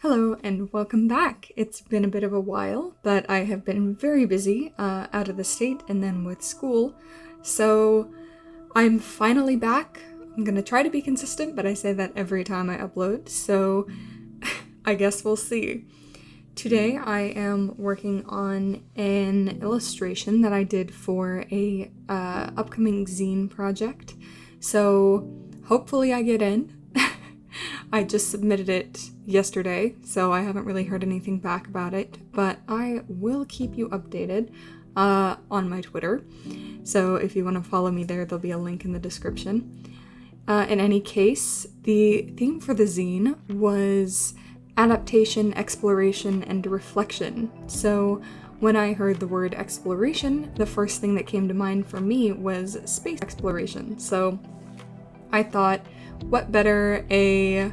Hello and welcome back. It's been a bit of a while, but I have been very busy out of the state and then with school. So I'm finally back. I'm gonna try to be consistent, but I say that every time I upload, so I guess we'll see. Today I am working on an illustration that I did for a upcoming zine project. So hopefully I get in. I just submitted it yesterday, so I haven't really heard anything back about it, but I will keep you updated on my Twitter. So if you want to follow me there, there'll be a link in the description. In any case, the theme for the zine was adaptation, exploration, and reflection. So when I heard the word exploration, the first thing that came to mind for me was space exploration. So I thought, what better a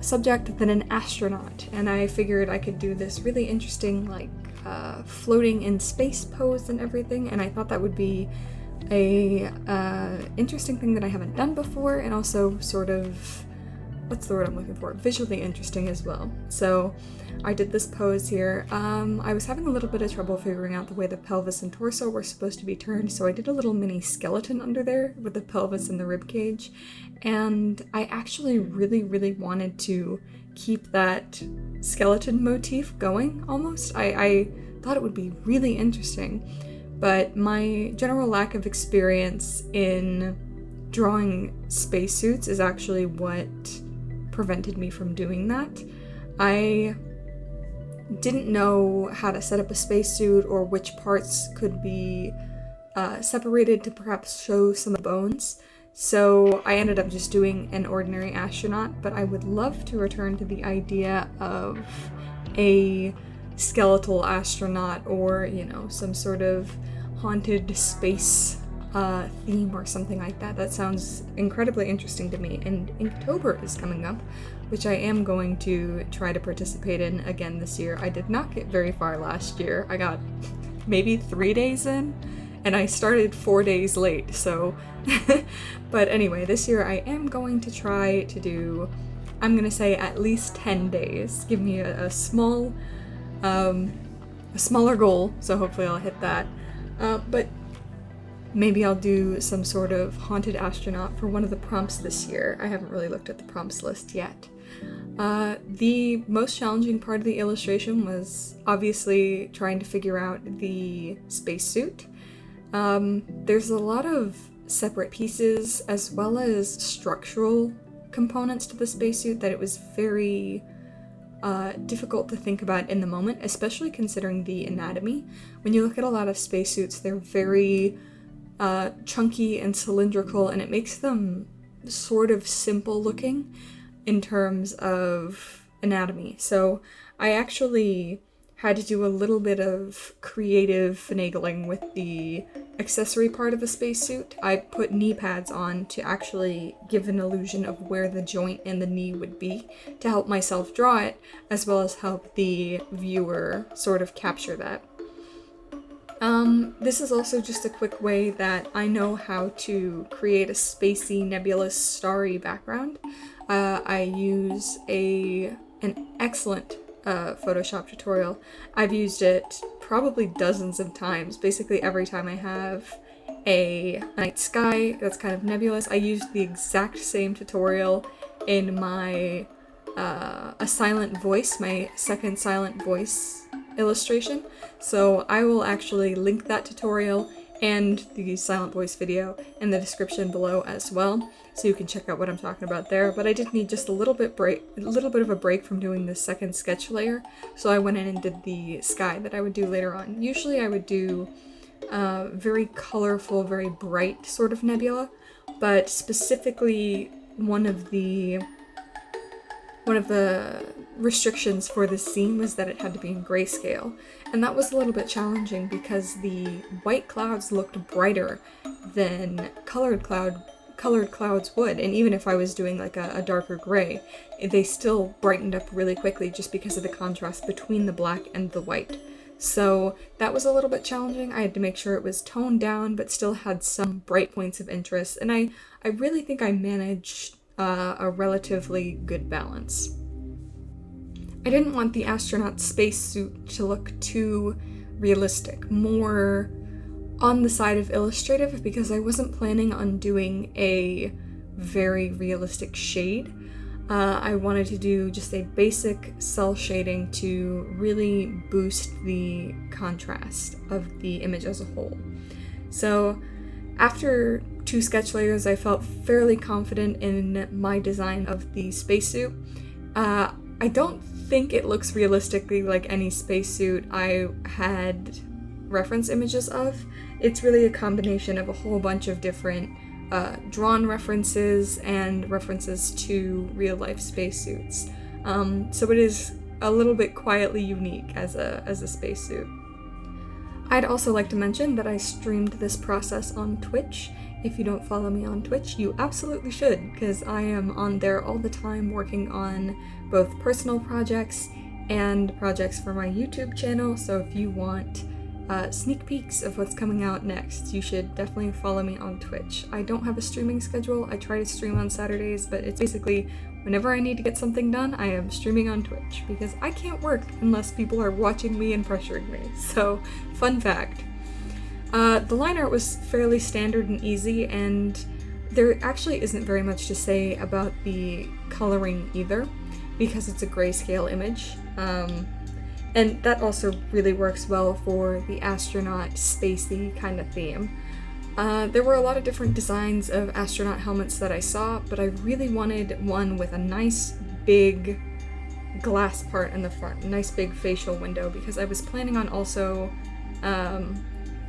subject than an astronaut? And I figured I could do this really interesting, floating in space pose and everything, and I thought that would be a interesting thing that I haven't done before, and also sort of, what's the word I'm looking for? Visually interesting as well. So I did this pose here. I was having a little bit of trouble figuring out the way the pelvis and torso were supposed to be turned, so I did a little mini skeleton under there with the pelvis and the rib cage, and I actually really wanted to keep that skeleton motif going almost. I thought it would be really interesting, but my general lack of experience in drawing spacesuits is actually what prevented me from doing that. I didn't know how to set up a spacesuit or which parts could be separated to perhaps show some bones, so I ended up just doing an ordinary astronaut, but I would love to return to the idea of a skeletal astronaut or, some sort of haunted space theme or something like that. That sounds incredibly interesting to me, and Inktober is coming up, which I am going to try to participate in again this year. I did not get very far last year. I got maybe 3 days in, and I started 4 days late, so but anyway, this year I am going to try to do, I'm gonna say at least 10 days. Give me a small, a smaller goal, so hopefully I'll hit that. But maybe I'll do some sort of haunted astronaut for one of the prompts this year. I haven't really looked at the prompts list yet. The most challenging part of the illustration was obviously trying to figure out the spacesuit. There's a lot of separate pieces as well as structural components to the spacesuit that it was very difficult to think about in the moment, especially considering the anatomy. When you look at a lot of spacesuits, they're very chunky and cylindrical, and it makes them sort of simple looking in terms of anatomy. So I actually had to do a little bit of creative finagling with the accessory part of the spacesuit. I put knee pads on to actually give an illusion of where the joint in the knee would be to help myself draw it, as well as help the viewer sort of capture that. This is also just a quick way that I know how to create a spacey, nebulous, starry background. I use an excellent Photoshop tutorial. I've used it probably dozens of times. Basically every time I have a night sky that's kind of nebulous, I used the exact same tutorial in my a silent voice, my second silent voice illustration. So I will actually link that tutorial and the silent voice video in the description below as well, so you can check out what I'm talking about there. But I did need just a little bit of a break from doing the second sketch layer, so I went in and did the sky that I would do later on. Usually I would do very colorful, very bright sort of nebula, but specifically one of the restrictions for this scene was that it had to be in grayscale, and that was a little bit challenging because the white clouds looked brighter than colored clouds would, and even if I was doing like a darker gray, they still brightened up really quickly just because of the contrast between the black and the white. So that was a little bit challenging. I had to make sure it was toned down but still had some bright points of interest, and I really think I managed a relatively good balance. I didn't want the astronaut spacesuit to look too realistic, more on the side of illustrative, because I wasn't planning on doing a very realistic shade. I wanted to do just a basic cell shading to really boost the contrast of the image as a whole. So after 2 sketch layers, I felt fairly confident in my design of the spacesuit. I don't think it looks realistically like any spacesuit I had reference images of. It's really a combination of a whole bunch of different drawn references and references to real-life spacesuits. So it is a little bit quietly unique as a spacesuit. I'd also like to mention that I streamed this process on Twitch. If you don't follow me on Twitch, you absolutely should, because I am on there all the time working on both personal projects and projects for my YouTube channel, so if you want sneak peeks of what's coming out next, you should definitely follow me on Twitch. I don't have a streaming schedule. I try to stream on Saturdays, but it's basically whenever I need to get something done, I am streaming on Twitch, because I can't work unless people are watching me and pressuring me. So, fun fact. The line art was fairly standard and easy, and there actually isn't very much to say about the coloring either, because it's a grayscale image. And that also really works well for the astronaut spacey kind of theme. There were a lot of different designs of astronaut helmets that I saw, but I really wanted one with a nice big glass part in the front, a nice big facial window, because I was planning on also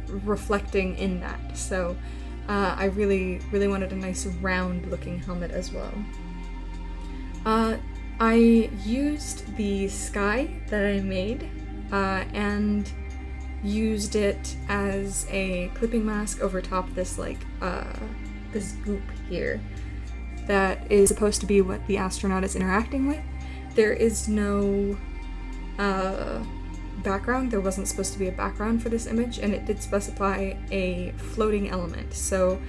reflecting in that. So I really wanted a nice round looking helmet as well. I used the sky that I made and used it as a clipping mask over top of this this goop here that is supposed to be what the astronaut is interacting with. There is no background. There wasn't supposed to be a background for this image, and it did specify a floating element. So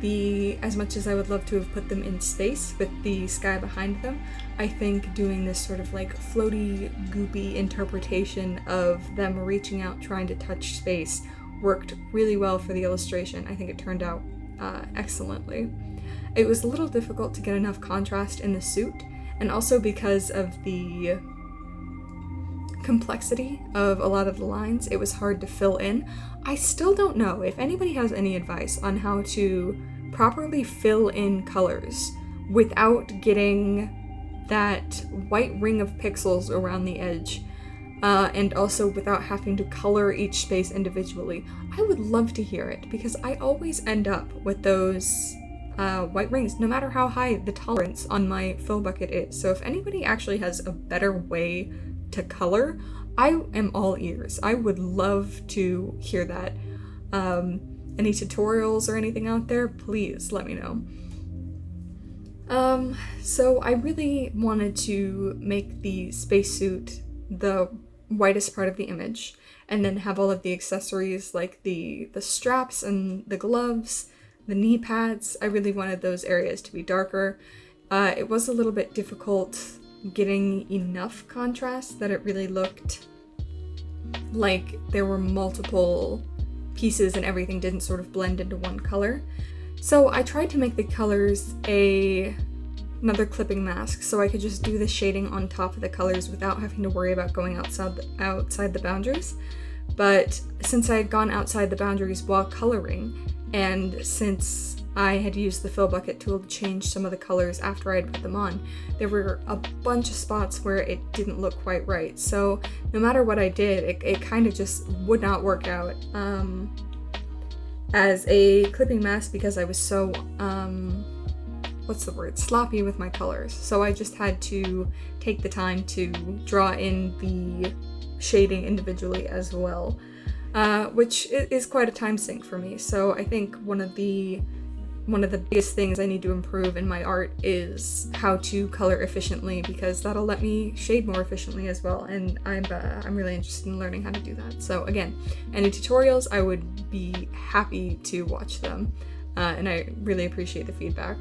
as much as I would love to have put them in space with the sky behind them, I think doing this sort of like floaty, goopy interpretation of them reaching out trying to touch space worked really well for the illustration. I think it turned out excellently. It was a little difficult to get enough contrast in the suit, and also because of the complexity of a lot of the lines, it was hard to fill in. I still don't know if anybody has any advice on how to properly fill in colors without getting that white ring of pixels around the edge, and also without having to color each space individually. I would love to hear it, because I always end up with those white rings, no matter how high the tolerance on my fill bucket is. So if anybody actually has a better way to color, I am all ears. I would love to hear that. Any tutorials or anything out there, please let me know. So I really wanted to make the spacesuit the whitest part of the image, and then have all of the accessories like the straps and the gloves, the knee pads. I really wanted those areas to be darker. It was a little bit difficult getting enough contrast that it really looked like there were multiple pieces and everything didn't sort of blend into one color. So I tried to make the colors another clipping mask, so I could just do the shading on top of the colors without having to worry about going outside the boundaries. But since I had gone outside the boundaries while coloring, and since I had used the fill bucket tool to change some of the colors after I had put them on, there were a bunch of spots where it didn't look quite right. So no matter what I did, it kind of just would not work out as a clipping mask, because I was so, sloppy with my colors. So I just had to take the time to draw in the shading individually as well, which is quite a time sink for me. So I think one of the biggest things I need to improve in my art is how to color efficiently, because that'll let me shade more efficiently as well, and I'm really interested in learning how to do that. So again, any tutorials, I would be happy to watch them, and I really appreciate the feedback.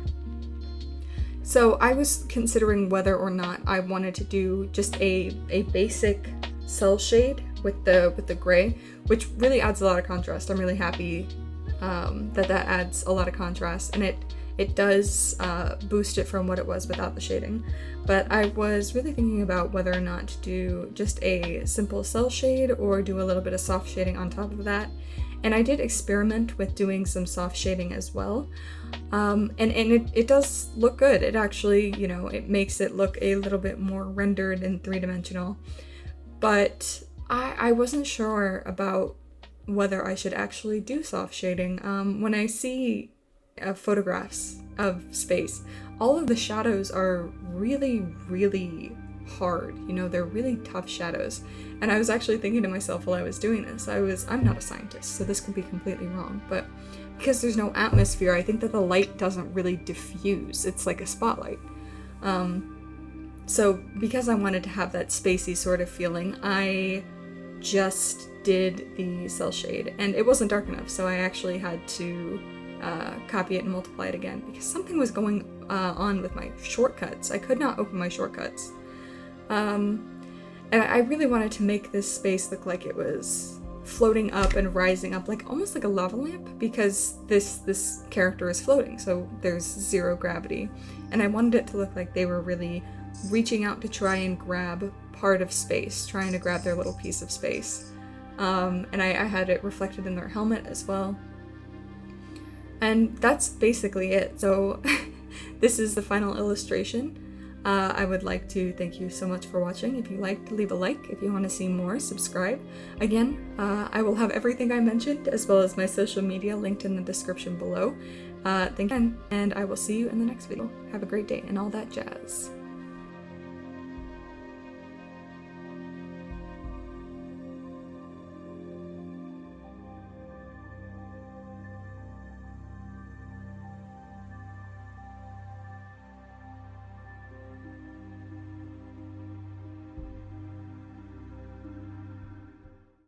So I was considering whether or not I wanted to do just a basic cell shade with the gray, which really adds a lot of contrast. I'm really happy that adds a lot of contrast, and it does boost it from what it was without the shading. But I was really thinking about whether or not to do just a simple cell shade or do a little bit of soft shading on top of that. And I did experiment with doing some soft shading as well. And it does look good. It actually, you know, it makes it look a little bit more rendered and three-dimensional. But I wasn't sure about whether I should actually do soft shading. When I see photographs of space, all of the shadows are really, really hard. You know, they're really tough shadows. And I was actually thinking to myself while I was doing this, I'm not a scientist, so this could be completely wrong, but because there's no atmosphere, I think that the light doesn't really diffuse. It's like a spotlight. So because I wanted to have that spacey sort of feeling, I just did the cell shade, and it wasn't dark enough, so I actually had to copy it and multiply it again because something was going on with my shortcuts. I could not open my shortcuts. And I really wanted to make this space look like it was floating up and rising up, like almost like a lava lamp, because this character is floating, so there's zero gravity. And I wanted it to look like they were really reaching out to try and grab part of space, trying to grab their little piece of space. And I had it reflected in their helmet as well. And that's basically it. So this is the final illustration. I would like to thank you so much for watching. If you liked, leave a like. If you want to see more, subscribe. Again, I will have everything I mentioned as well as my social media linked in the description below. Thank you again, and I will see you in the next video. Have a great day and all that jazz.